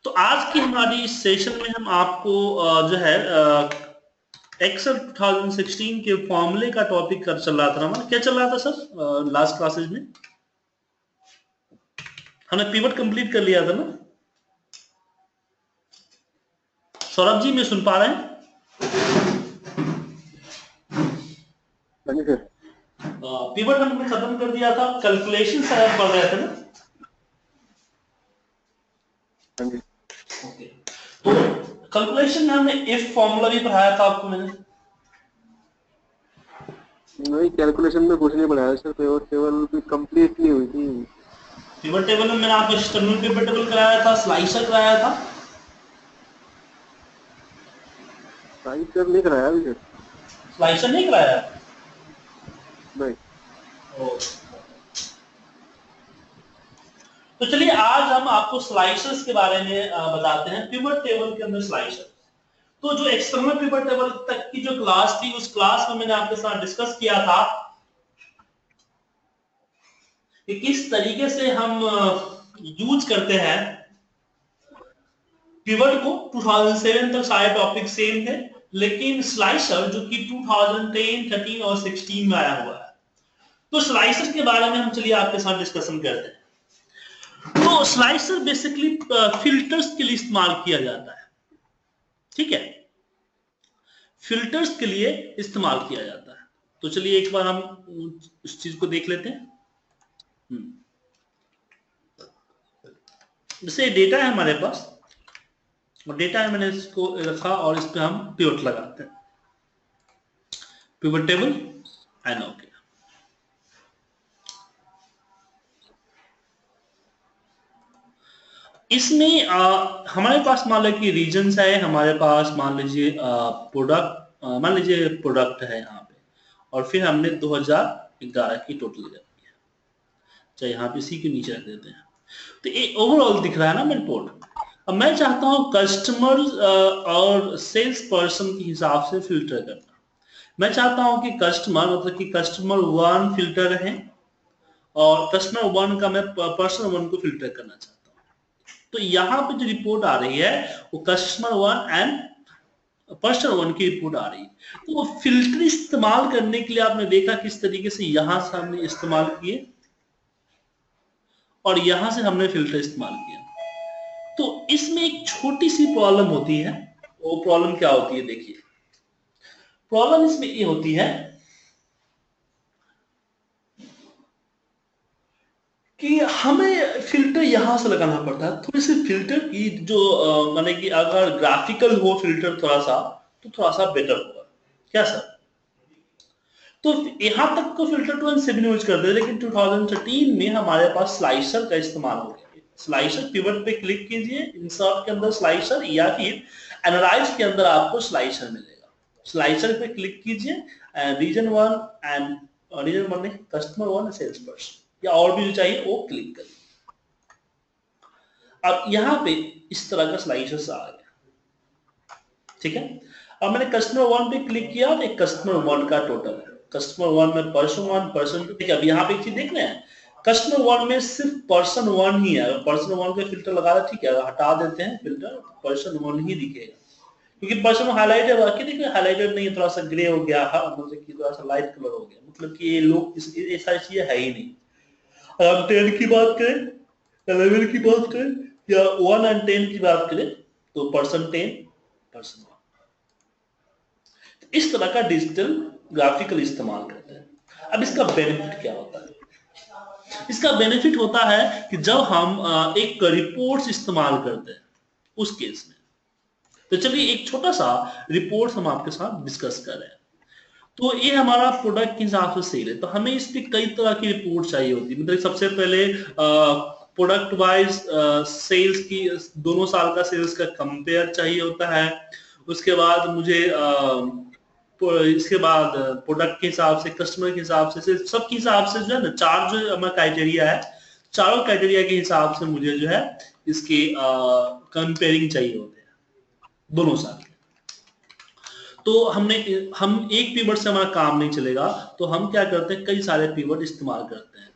तो आज की हमारी इस सेशन में हम आपको जो है एक्सेल 2016 के फॉर्मूले का टॉपिक कर चल रहा था हमारा। क्या चल रहा था सर लास्ट क्लासेज में? हमने पिवट कंप्लीट कर लिया था ना? सौरभ जी, मैं सुन पा रहे हैं? पिवट हमने खत्म कर दिया था, कैलकुलेशन साहब पढ़ रहे थे ना? ओके, तो कैलकुलेशन में हमने इफ फॉर्मूला भी पढ़ाया था आपको मैंने। नहीं, कैलकुलेशन में कुछ नहीं पढ़ाया सर। पिवट टेबल भी कंप्लीट नहीं हुई थी। पिवट टेबल में मैंने आपको स्टर्नल पिवट टेबल कराया था, स्लाइसर कराया था। स्लाइसर नहीं कराया अभी सर। स्लाइसर नहीं कराया? नहीं। तो चलिए आज हम आपको स्लाइसर्स के बारे में बताते हैं। पिवट टेबल के अंदर स्लाइसर, तो जो एक्सटर्नल पिवट टेबल तक की जो क्लास थी, उस क्लास में मैंने आपके साथ डिस्कस किया था कि किस तरीके से हम यूज करते हैं पिवट को। 2007 तक सारे टॉपिक सेम थे, लेकिन स्लाइसर जो कि 2010, 13 और 16 में आया हुआ है, तो स्लाइसर के बारे में हम चलिए आपके साथ डिस्कशन करते हैं। तो स्लाइसर बेसिकली फिल्टर्स के लिए इस्तेमाल किया जाता है, ठीक है? फिल्टर्स के लिए इस्तेमाल किया जाता है। तो चलिए एक बार हम उस चीज को देख लेते हैं। जैसे डेटा है हमारे पास, और डेटा है, मैंने इसको रखा और इस पे हम पिवट लगाते हैं, पिवट टेबल एंड ओके। इसमें हमारे पास मान लीजिए कि रीजन्स है, हमारे पास मान लीजिए प्रोडक्ट, मान लीजिए प्रोडक्ट है यहाँ पे, और फिर हमने 2011 की टोटल ले ली है, चाहे यहाँ पे सी के नीचे रख देते हैं। तो ये ओवरऑल दिख रहा है ना मेरे रिपोर्ट। अब मैं चाहता हूँ कस्टमर और सेल्स पर्सन के हिसाब से फिल्टर करना। मैं चाहता हूँ कि कस्टमर मतलब कि कस्टमर 1 फिल्टर रहे, और कस्टमर 1 का मैं पर्सन 1 को फिल्टर करना चाहता हूँ। तो यहाँ पे जो रिपोर्ट आ रही है वो कस्टमर 1 एंड पर्सन 1 की रिपोर्ट आ रही है। तो वो फिल्टर इस्तेमाल करने के लिए आपने देखा किस तरीके से यहां से हमने इस्तेमाल किए और यहां से हमने फिल्टर इस्तेमाल किया। तो इसमें एक छोटी सी प्रॉब्लम होती है। वो प्रॉब्लम क्या होती है? देखिए, प्रॉब्लम इसमें ये होती है कि हमें फिल्टर यहां से लगाना पड़ता है। थोड़ी सी फिल्टर की जो माने कि अगर ग्राफिकल हो फिल्टर थोड़ा सा, तो थोड़ा सा बेटर होगा। क्या सर? तो यहां तक को फिल्टर 2007 यूज करते थे, लेकिन 2013 में हमारे पास स्लाइसर का इस्तेमाल हो गया। स्लाइसर पिवट पे क्लिक कीजिए, इंसर्ट के अंदर स्लाइसर, या फिर एनालाइज के अंदर आपको स्लाइसर मिलेगा। स्लाइसर पे क्लिक कीजिए, रीजन 1 एंड रीजन 1 नहीं, कस्टमर 1 सेल्स पर्सन, या और भी जो चाहिए वो क्लिक करिए। अब यहाँ पे इस तरह का स्लाइसर्स आ गया, ठीक है? अब मैंने कस्टमर 1 पे क्लिक किया और एक कस्टमर 1 का टोटल है। कस्टमर 1 में पर्सन 1, पर्सन 2, ठीक है? अब यहाँ पे एक चीज देख रहे हैं, कस्टमर 1 में सिर्फ पर्सन 1 ही है। पर्सन 1 पे फिल्टर लगा रहा, ठीक है? हटा देते हैं फिल्टर, पर्सन 1 ही दिखेगा, क्योंकि पर्सन हाईलाइट है। बाकी देखिए हाईलाइटेड नहीं है, थोड़ा सा ग्रे हो गया, मतलब कि थोड़ा सा लाइट कलर हो गया, मतलब कि ये लोग ये सारी चीजें है ही नहीं। अगर हम 10 की बात करें, 11 की बात करें, या 1 एंड 10 की बात करें, तो पर्सन 10, पर्सन 1, इस तरह का डिजिटल ग्राफिकल इस्तेमाल करते हैं। अब इसका बेनिफिट क्या होता है? इसका बेनिफिट होता है कि जब हम एक रिपोर्ट्स इस्तेमाल करते हैं उस केस में, तो चलिए एक छोटा सा रिपोर्ट हम आपके साथ डिस्कस कर रहे हैं। तो ये हमारा प्रोडक्ट के हिसाब से सेल है, तो हमें इस पे कई तरह की रिपोर्ट चाहिए होती है। मतलब सबसे पहले प्रोडक्ट वाइज सेल्स की, दोनों साल का सेल्स का कंपेयर चाहिए होता है। उसके बाद मुझे इसके बाद प्रोडक्ट के हिसाब से, कस्टमर के हिसाब से, सबके हिसाब से जो है ना, चार जो हमारा क्राइटेरिया है, चारों क्राइटेरिया के हिसाब से मुझे जो है इसके कंपेयरिंग चाहिए होते हैं दोनों साल। तो हम एक पिवट से हमारा काम नहीं चलेगा, तो हम क्या करते हैं, कई सारे पिवट इस्तेमाल करते हैं।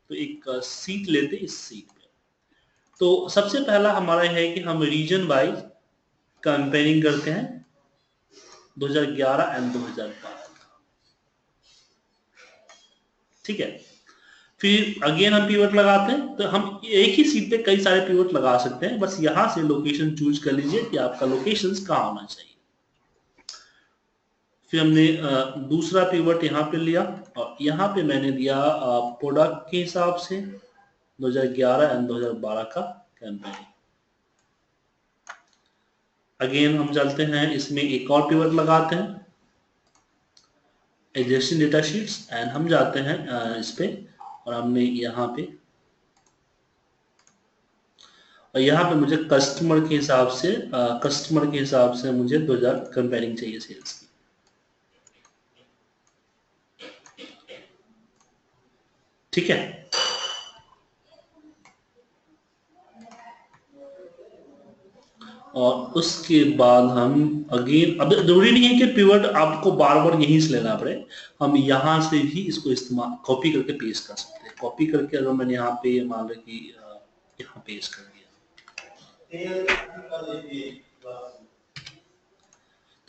तो एक सीट लेते हैं, इस सीट पे तो सबसे पहला हमारा है कि हम रीजन वाइज कंपेयरिंग करते हैं 2011 एंड 2012, ठीक है। फिर अगेन हम पिवट लगाते हैं, तो हम एक ही सीट पे कई सारे पिवट लगा सकते हैं, बस यहां से लोकेशन चूज कर लीजिए कि आपका लोकेशन कहां होना चाहिए। फिर हमने दूसरा पिवट यहाँ पे लिया और यहाँ पे मैंने दिया प्रोडक्ट के हिसाब से 2011 एंड 2012 का कैंपेन। अगेन हम चलते हैं, इसमें एक और पिवट लगाते हैं एग्जिस्टिंग डेटा शीट्स एंड हम जाते हैं इस पे और हमने यहाँ पे, और यहाँ पे मुझे कस्टमर के हिसाब से मुझे 2000 कंपेयरिंग चाहिए सेल्स की। ठीक है, और उसके बाद हम अगेन, अब जरूरी नहीं है कि पिवट आपको बार बार यहीं से लेना पड़े, हम यहां से भी इसको इस्तेमाल कॉपी करके पेस्ट कर सकते हैं। कॉपी करके अगर मैंने यहाँ पे मान लो कि यहाँ पेस्ट कर दिया,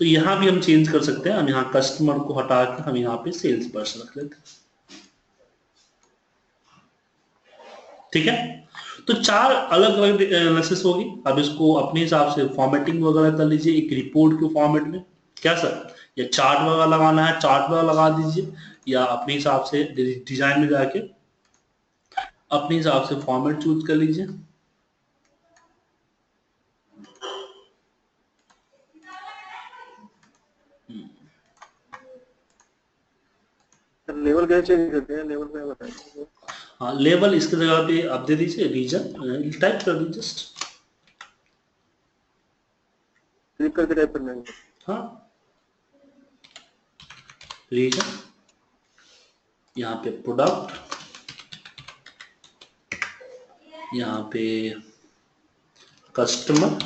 तो यहाँ भी हम चेंज कर सकते हैं। हम यहाँ कस्टमर को हटा के हम यहाँ पे सेल्स पर्सन रख लेते हैं। ठीक है, तो 4 अलग अलग एनालिसिस होगी। अब इसको अपने हिसाब से फॉर्मेटिंग वगैरह कर लीजिए एक रिपोर्ट के फॉर्मेट में। क्या सर, या चार्ट वगैरह लगाना है चार्ट वगैरह लगा दीजिए, या अपने हिसाब से डिजाइन में जाके अपने हिसाब से फॉर्मेट चूज कर लीजिए। लेवल कैसे चेंज करते हैं, लेवल क्या बताइए। हाँ, लेवल इसकी जगह पे आप दे दीजिए रीजन, टाइप कर दीजिए जस्ट, क्लिक करके टाइप करना है। हाँ, रीजन, यहाँ पे प्रोडक्ट, यहाँ पे कस्टमर,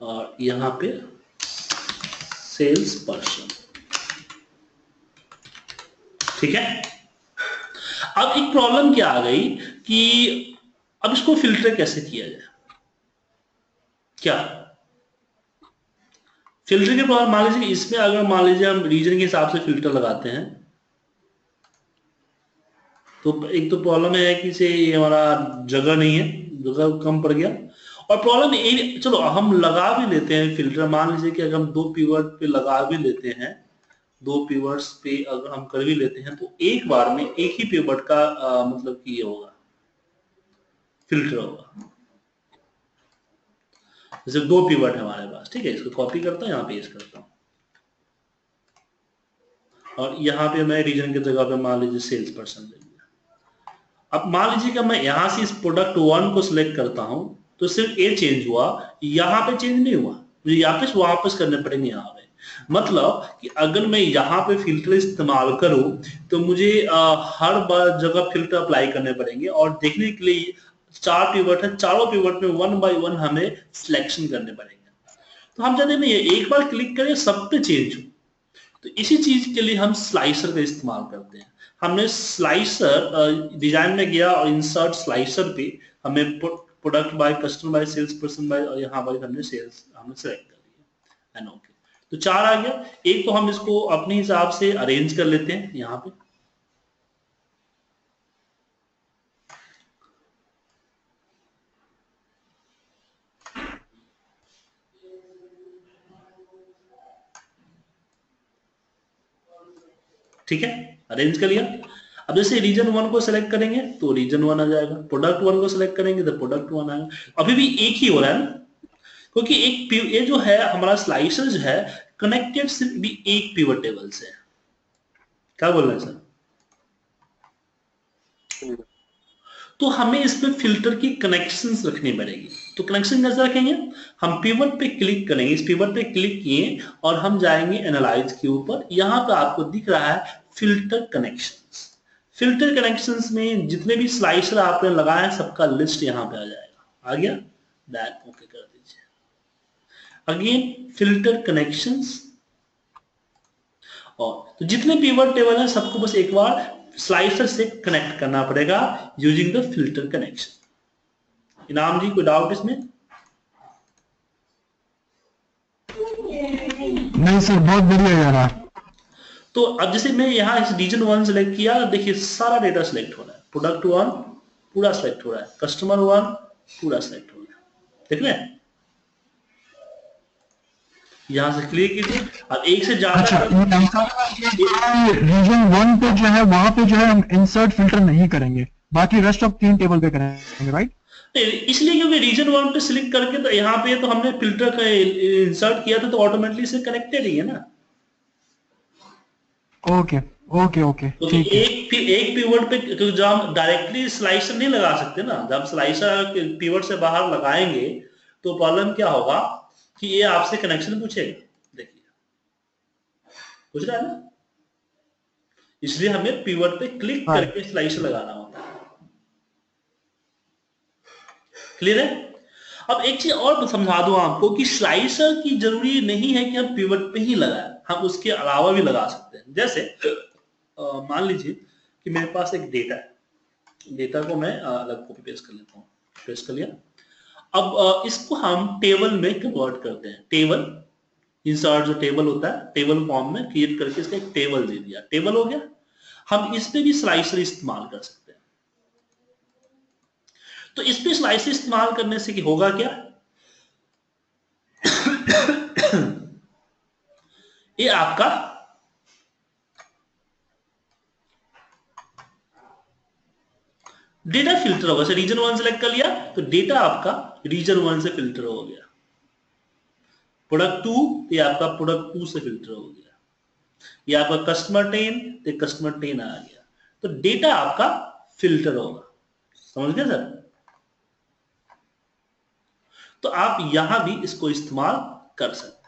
और यहाँ पे सेल्स पर्सन। ठीक है, अब एक प्रॉब्लम क्या आ गई कि अब इसको फिल्टर कैसे किया जाए। क्या फिल्टर के प्रॉब्लम, मान लीजिए इसमें अगर मान लीजिए हम रीजन के हिसाब से फिल्टर लगाते हैं, तो एक तो प्रॉब्लम है कि से ये हमारा जगह नहीं है, जगह कम पड़ गया। और प्रॉब्लम ये, चलो हम लगा भी लेते हैं फिल्टर, मान लीजिए कि अगर हम 2 पिवट पे लगा भी लेते हैं, 2 पिवट्स पे अगर हम कर भी लेते हैं, तो एक बार में एक ही पिवट का मतलब कि ये होगा, फिल्टर होगा। जैसे 2 पिवट है हमारे पास, ठीक है, इसको कॉपी करता हूँ, यहाँ पेस्ट करता हूँ, और यहाँ पे मैं रीजन की जगह पे मान लीजिए सेल्स पर्सन ले लिया। अब मान लीजिए कि मैं यहाँ से इस प्रोडक्ट 1 को सिलेक्ट करता हूँ, तो सिर्फ ये चेंज हुआ, यहाँ पे चेंज नहीं हुआ, मुझे यहाँ पे वापस करने पड़ेंगे। यहाँ पे मतलब कि अगर मैं यहाँ पे फिल्टर इस्तेमाल करूं, तो मुझे हर बार जगह फिल्टर अप्लाई करने पड़ेंगे, और देखने के लिए 4 पिवट है, चारों पिवट में 1 बाय 1 हमें सिलेक्शन करने पड़ेंगे। तो हम चाहते नहीं है एक बार क्लिक करें सब पे चेंज हो, तो इसी चीज के लिए हम स्लाइसर का इस्तेमाल करते हैं। हमने स्लाइसर डिजाइन में गया और इंसर्ट स्लाइसर पे हमें product buy, customer buy, sales person buy, और यहाँ पर हमने सेल्स हमने सेलेक्ट कर लिया एंड ओके। तो 4 आ गया। एक तो हम इसको अपने हिसाब से अरेंज कर लेते हैं यहाँ पे, ठीक है, अरेंज कर लिया। अब जैसे रीजन 1 को सिलेक्ट करेंगे तो रीजन 1 आ जाएगा, प्रोडक्ट 1 को सिलेक्ट करेंगे तो प्रोडक्ट 1 आएगा। अभी भी एक ही हो रहा है ना, क्योंकि एक ये जो है हमारा स्लाइसर जो है कनेक्टेड सिर्फ भी एक पिवट टेबल से है। क्या बोल रहे हैं सर? तो हमें इसमें फिल्टर की कनेक्शंस रखनी पड़ेगी। तो कनेक्शन कैसे रखेंगे, हम पिवट पे क्लिक करेंगे, इस पिवट पे क्लिक किए और हम जाएंगे एनालाइज के ऊपर। यहां पे आपको दिख रहा है फिल्टर कनेक्शंस। फिल्टर कनेक्शंस में जितने भी स्लाइसर आपने लगाए हैं सबका लिस्ट यहां पे आ जाएगा। आ गया, दैट ओके कर दीजिए। अगेन फिल्टर कनेक्शंस, और तो जितने पिवट टेबल है सबको बस एक बार स्लाइसर से कनेक्ट करना पड़ेगा यूजिंग द फिल्टर कनेक्शन। इनाम जी कोई डाउट इसमें? नहीं सर, बहुत बढ़िया जा रहा है। तो अब जैसे मैं यहाँ इस रीजन 1 सेलेक्ट किया, देखिए सारा डेटा सेलेक्ट हो रहा है, प्रोडक्ट 1 पूरा सेलेक्ट हो रहा है, कस्टमर 1 पूरा सेलेक्ट हो रहा है, देख रहे हैं? यहां से क्लिक कीजिए। अब एक से ज्यादा अच्छा, रीजन 1 पे जो है वहां पे जो है हम इंसर्ट फिल्टर नहीं करेंगे, बाकी रेस्ट ऑफ 3 टेबल पे करेंगे, राइट? इसलिए क्योंकि रीजन 1 पे सिलेक्ट करके तो यहाँ पे तो हमने फिल्टर का इंसर्ट किया था, तो ऑटोमेटिकली से कनेक्टेड ही है ना। ओके ओके ओके, तो ठीक है। एक पिवट पे, क्योंकि जब हम डायरेक्टली स्लाइसर नहीं लगा सकते ना, जब स्लाइसर पिवट से बाहर लगाएंगे तो प्रॉब्लम क्या होगा कि ये आपसे कनेक्शन पूछेगा, देखिए पूछ रहा है ना, इसलिए हमें पिवट पे क्लिक करके स्लाइसर लगाना होता है। क्लियर है? अब एक चीज और समझा दूं आपको कि स्लाइसर की जरूरी नहीं है कि हम पिवट पे ही लगाएं, हम उसके अलावा भी लगा सकते हैं। जैसे मान लीजिए कि मेरे पास एक डेटा है, डेटा को मैं अलग कॉपी पेस्ट कर लेता हूँ, पेस्ट कर लिया। अब इसको हम टेबल में कन्वर्ट करते हैं, टेबल इंसर्ट जो टेबल होता है, टेबल फॉर्म में क्रिएट करके इसका एक टेबल दे दिया, टेबल हो गया। हम इस पे भी स्लाइसर इस्तेमाल कर सकते हैं। तो इस पे स्लाइसर इस्तेमाल करने से कि होगा क्या, ये आपका डेटा फिल्टर होगा। जैसे रीजन 1 सेलेक्ट कर लिया तो डेटा आपका रीजन 1 से फिल्टर हो गया, प्रोडक्ट 2 ये आपका प्रोडक्ट 2 से फिल्टर हो गया, ये आपका कस्टमर 10 तो कस्टमर 10 आ गया। तो डेटा आपका फिल्टर होगा, समझ गए सर? तो आप यहां भी इसको इस्तेमाल कर सकते हैं।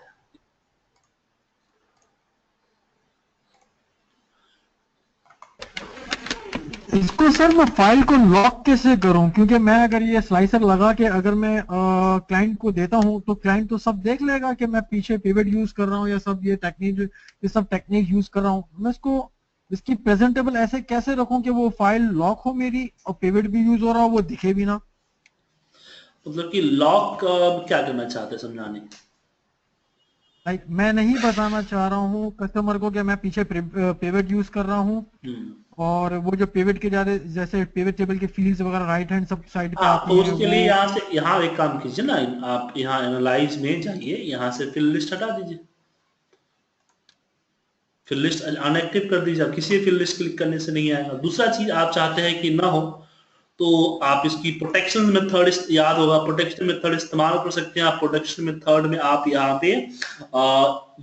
इसको सर मैं फाइल को लॉक कैसे करूं? क्योंकि मैं अगर ये स्लाइसर लगा के अगर मैं क्लाइंट को देता हूं तो क्लाइंट तो सब देख लेगा कि मैं पीछे पिवट यूज कर रहा हूं या सब ये सब टेक्निक यूज कर रहा हूं। मैं इसको इसकी प्रेजेंटेबल ऐसे कैसे रखूं कि वो फाइल लॉक हो मेरी और पिवट भी यूज हो रहा हो, वो दिखे भी ना। मतलब कि लॉक क्या करना चाहते हैं समझाने? लाइक मैं नहीं बताना चाह रहा हूँ कस्टमर को कि मैं पीछे पिवट यूज कर रहा हूँ, और वो जो पिवट के जैसे पिवट टेबल के फील्ड्स वगैरह राइट हैंड सब साइड पे आती तो है। उसके लिए यहाँ एक काम कीजिए ना, आप यहाँ एनालाइज में जाइए, यहाँ से फिल लिस्ट हटा दीजिए, फिल लिस्ट अनएक्टिव कर दीजिए। किसी फिल लिस्ट क्लिक करने से नहीं आएगा। दूसरा चीज आप चाहते हैं कि ना हो तो आप इसकी प्रोटेक्शन मेथड याद होगा, प्रोटेक्शन मेथड इस्तेमाल कर सकते हैं। आप प्रोटेक्शन मेथड में आप यहाँ पे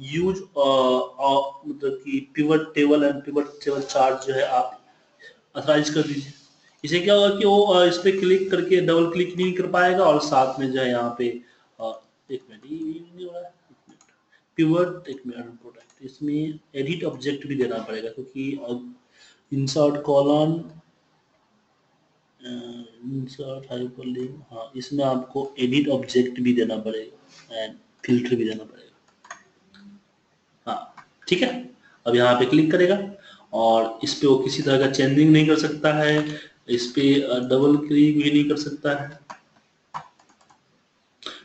यूज मतलब कि pivot table and pivot table chart जो है आप अथराइज कर दीजिए। इसे क्या होगा कि वो इस पे क्लिक करके डबल क्लिक नहीं कर पाएगा, और साथ में जो है यहाँ पे एक मिनट नहीं हो रहा है, पिवट एक मिनट प्रोटेक्ट, इसमें एडिट ऑब्जेक्ट भी देना पड़ेगा, क्योंकि इंसर्ट कॉलन इंसर्ट हाइपरलिंक, हाँ इसमें आपको एडिट ऑब्जेक्ट भी देना पड़ेगा एंड फिल्टर भी देना पड़ेगा। हाँ ठीक है, अब यहाँ पे क्लिक करेगा और इस पे वो किसी तरह का चेंजिंग नहीं कर सकता है, इस पे डबल क्लिक भी नहीं कर सकता है।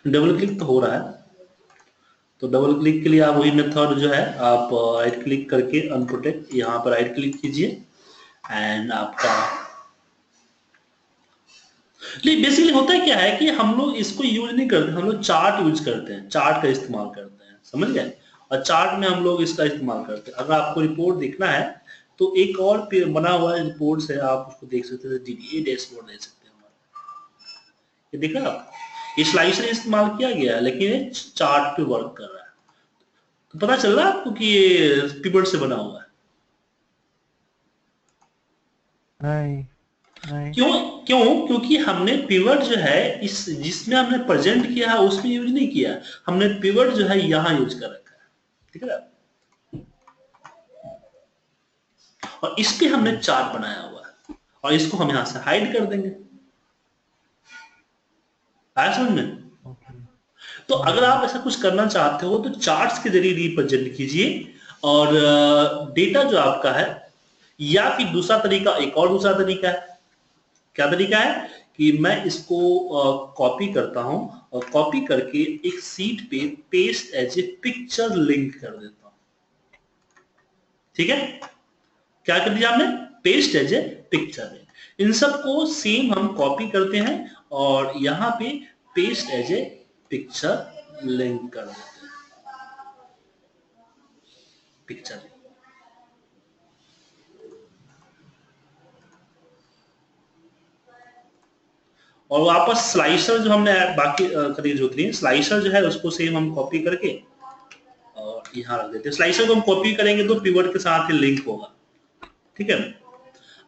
डबल क्लिक तो हो रहा है, तो डबल क्लिक के लिए आप वही मेथड जो है, आप राइट क्लिक करके अनप्रोटेक्ट यहाँ पर राइट क्लिक कीजिए एंड आपका बेसिकली होता है क्या है कि हम लोग इसको यूज नहीं करते, हम लोग चार्ट यूज करते हैं, चार्ट का इस्तेमाल करते हैं, समझ गए? और चार्ट में हम लोग इसका इस्तेमाल करते हैं। अगर आपको रिपोर्ट देखना है तो एक और बना हुआ रिपोर्ट है, आप उसको देख सकते हैं, डीडीए डैशबोर्ड देख सकते हैं हमारा। ये दिख रहा है आपको, ये स्लाइसर इस्तेमाल किया गया है लेकिन ये चार्ट पे वर्क कर रहा है। तो पता चल रहा है आपको कि ये पिवट से बना हुआ है। नहीं। क्यों? क्योंकि हमने पिवट जो है इस जिसमें हमने प्रेजेंट किया है उसमें यूज नहीं किया, हमने पिवट जो है यहां यूज कर रखा है, ठीक है? और इस पे हमने चार्ट बनाया हुआ है और इसको हम यहां से हाइड कर देंगे। आया समझ में? तो अगर आप ऐसा कुछ करना चाहते हो तो चार्ट्स के जरिए रिप्रेजेंट कीजिए, और डेटा जो आपका है या फिर दूसरा तरीका, एक और दूसरा तरीका है, क्या तरीका है कि मैं इसको कॉपी करता हूं और कॉपी करके एक सीट पे paste as a picture link कर देता हूं। ठीक है, क्या कर दिया हमने, paste as a picture link. इन सबको सेम हम कॉपी करते हैं और यहां पे paste as a picture link कर देते हैं, पिक्चर लिंक। और वापस स्लाइसर जो हमने बाकी करीब जो थी स्लाइसर जो है उसको सेम हम कॉपी करके और यहाँ रख देते हैं। स्लाइसर को हम कॉपी करेंगे तो पिवट के साथ ही लिंक होगा। ठीक है,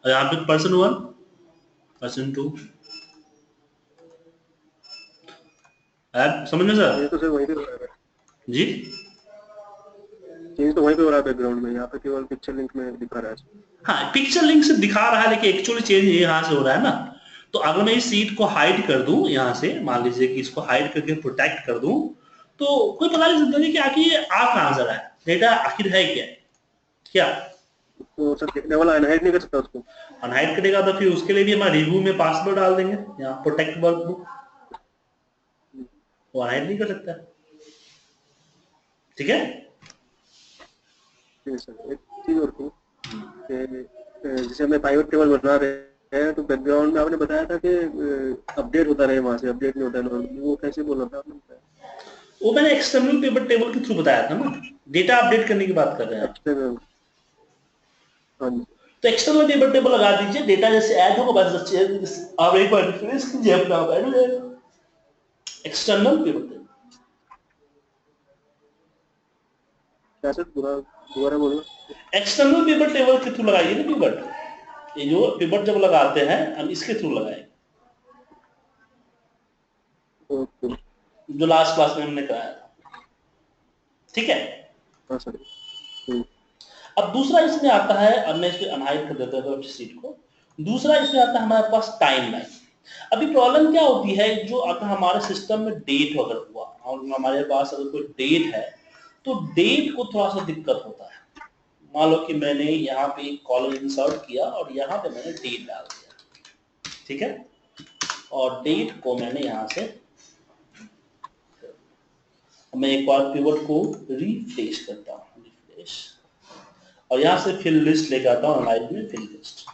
और यहाँ पे पर्सन 1 पर्सन 2 समझ में सर? ये तो सर वहीं पे हो रहा है जी, चेंज तो वहीं पे हो रहा है बैकग्राउंड में, यहाँ पे केवल पिक्चर लिंक में दिखा रहा है। हाँ पिक्चर लिंक से दिखा रहा है लेकिन एक्चुअली चेंज यहाँ से हो रहा है ना। तो अगर मैं इस सीट को हाइड कर दूं यहाँ से, मान लीजिए कि इसको हाइड करके प्रोटेक्ट कर दूं, तो कोई पता नहीं चलता कि आखिर ये आ कहां से रहा है, डेटा आखिर है क्या, क्या तो सर डबल अनहाइड नहीं कर सकता उसको? अनहाइड करेगा तो फिर उसके लिए भी हम रिव्यू में पासवर्ड डाल देंगे, यहाँ प्रोटेक्ट वर्कबुक, वो अनहाइड नहीं कर सकता। ठीक है, सर एक चीज और थी कि जैसे हमें पाइवट टेबल बना रहे हैं तो बैकग्राउंड में आपने बताया था कि अपडेट होता रहे, वहां से अपडेट नहीं होता है, वो कैसे बोलना था आपने बताया? वो मैंने एक्सटर्नल पिवट टेबल के थ्रू बताया था ना, डेटा अपडेट करने की बात कर रहे हैं। हाँ जी, तो एक्सटर्नल पिवट टेबल लगा दीजिए, डेटा जैसे ऐड होगा बस आप एक बार रिफ्रेश कीजिए अपना ऐड हो जाएगा। एक्सटर्नल पिवट टेबल क्या सर दोबारा बोलना? एक्सटर्नल पिवट टेबल के थ्रू लगाइए ना पिवट, ये जो पिवट जब लगाते हैं हम इसके थ्रू लगाएंगे, ओके, जो लास्ट क्लास में हमने कराया था। ठीक है, हाँ सर। अब दूसरा इसमें आता है, अब मैं इसको अनहाइड कर देता हूं सीट को। दूसरा इसमें आता है हमारे पास टाइमलाइन। अभी प्रॉब्लम क्या होती है, जो अगर हमारे सिस्टम में डेट अगर हुआ और हमारे पास अगर कोई डेट है तो डेट को थोड़ा सा दिक्कत होता है। मान लो कि मैंने यहाँ पे एक कॉलम इंसर्ट किया और यहाँ पे मैंने डेट डाल दिया, ठीक है, और डेट को मैंने यहाँ से, मैं एक बार पिवट को रिफ्रेश करता हूँ, रिफ्रेश, और यहाँ से फिल लिस्ट लेकर आता हूँ लाइव में फिल लिस्ट,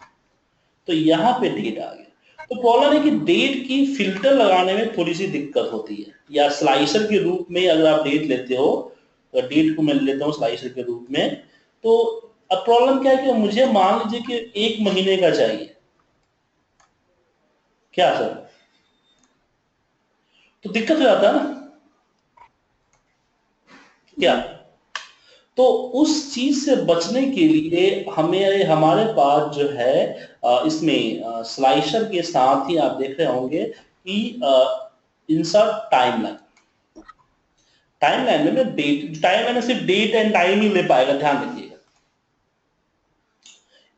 तो यहाँ पे डेट आ गया। तो प्रॉब्लम है कि डेट की फिल्टर लगाने में थोड़ी सी दिक्कत होती है, या स्लाइसर के रूप में अगर आप डेट लेते हो तो डेट को मैं लेता हूँ स्लाइसर के रूप में। तो अब प्रॉब्लम क्या है कि मुझे मान लीजिए कि 1 महीने का चाहिए, क्या सर, तो दिक्कत हो जाता है ना, क्या? तो उस चीज से बचने के लिए हमें, हमारे पास जो है इसमें स्लाइसर के साथ ही आप देख रहे होंगे कि इंसर्ट टाइमलाइन, टाइमलाइन में डेट, टाइमलाइन सिर्फ डेट एंड टाइम ही ले पाएगा, ध्यान रखिएगा।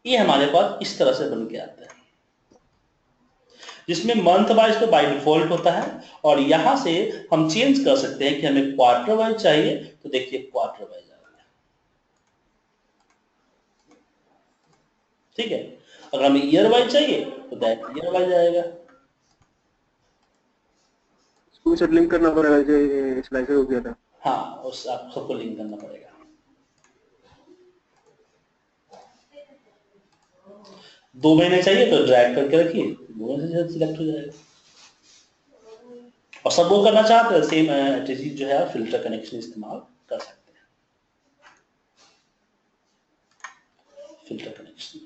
ये हमारे पास इस तरह से बन के आता है, जिसमें मंथ वाइज तो बाय डिफॉल्ट होता है, और यहां से हम चेंज कर सकते हैं कि हमें क्वार्टर वाइज चाहिए, तो देखिए क्वार्टर वाइज आ गया। ठीक है, अगर हमें ईयर वाइज चाहिए तो दैट ईयर वाइज आएगा। इसको भी लिंक करना पड़ेगा, जो स्लाइसर हो गया था। हाँ, उस आप सबको लिंक करना पड़ेगा। दो महीने चाहिए तो ड्रैग करके रखिए, 2 महीने से सिलेक्ट हो जाएगा। और सब वो करना चाहते हैं सेम जो है फिल्टर कनेक्शन इस्तेमाल कर सकते हैं, फिल्टर कनेक्शन।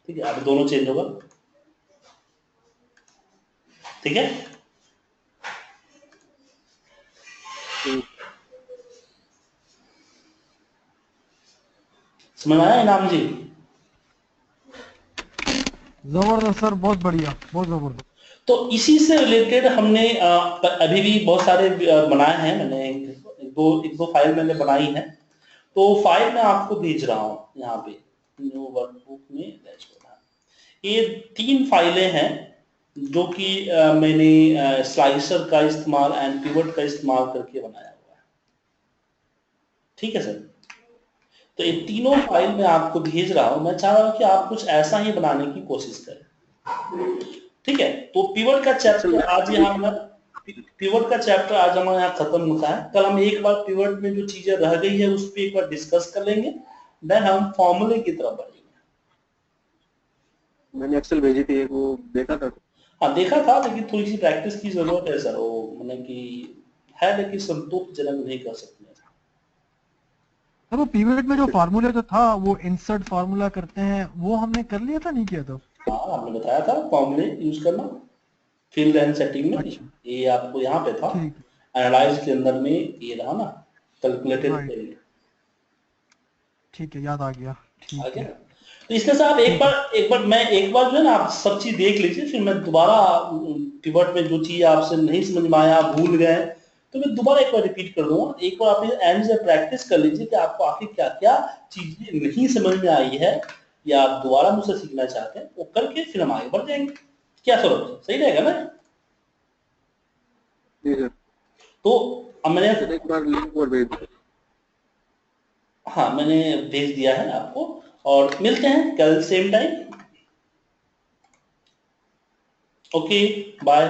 ठीक है, अब दोनों चेंज होगा। ठीक है, समझ में आया इनाम जी? जबरदस्त सर, बहुत बढ़िया, बहुत जबरदस्त। तो इसी से रिलेटेड हमने अभी भी बहुत सारे बनाए हैं, मैंने एक दो फाइल मैंने बनाई है, तो फाइल मैं आपको भेज रहा हूँ यहाँ पे न्यू वर्कबुक में डैशबोर्ड। ये 3 फाइलें हैं जो कि मैंने स्लाइसर का इस्तेमाल एंड पिवट का इस्तेमाल करके बनाया हुआ है। ठीक है सर, तो ये तीनों फाइल मैं आपको भेज रहा हूं, मैं चाह रहा हूं कि आप कुछ ऐसा ही बनाने की कोशिश करें, ठीक है। तो पिवट का चैप्टर आज यहाँ पिवट का चैप्टर आज हमारे यहाँ खत्म होता है। कल हम एक बार पिवट में जो चीजें रह गई है उस पर एक बार डिस्कस कर लेंगे, देन हम फॉर्मूले की तरफ बढ़ेंगे। मैंने एक्सेल भेजी थी, वो देखा था। हाँ देखा था, लेकिन थोड़ी सी प्रैक्टिस की जरूरत है सर, वो मतलब कि है, लेकिन संतोषजनक नहीं कर सकते। तो वो पीवेट में जो फार्मूला जो था वो इंसर्ट फार्मूला करते हैं, वो हमने कर लिया था, नहीं किया था? हाँ आपने बताया था फॉर्मूले यूज करना फील्ड एंड सेटिंग में। अच्छा, ये आपको यहाँ पे था, ठीक एनालाइज के अंदर में ये रहा ना, कैलकुलेटेड Right. फील्ड। ठीक है, याद आ गया। आ ठीक गया। है, तो इसमें से आप ठीक एक बार जो है ना आप सब चीज देख लीजिए, फिर मैं दोबारा पिवट में जो चीज आपसे नहीं समझ में आया, भूल गए, तो मैं दोबारा एक बार रिपीट कर दूंगा। एक बार आप एंड से प्रैक्टिस कर लीजिए कि आपको आखिर क्या क्या चीजें नहीं समझ में आई है या आप दोबारा मुझसे सीखना चाहते हैं, वो करके फिर हम आगे बढ़ जाएंगे। क्या सर, सही रहेगा ना? जी सर। तो अब मैंने एक बार लिंक और भेज दो। हाँ मैंने भेज दिया है आपको, और मिलते हैं कल सेम टाइम। Okay bye.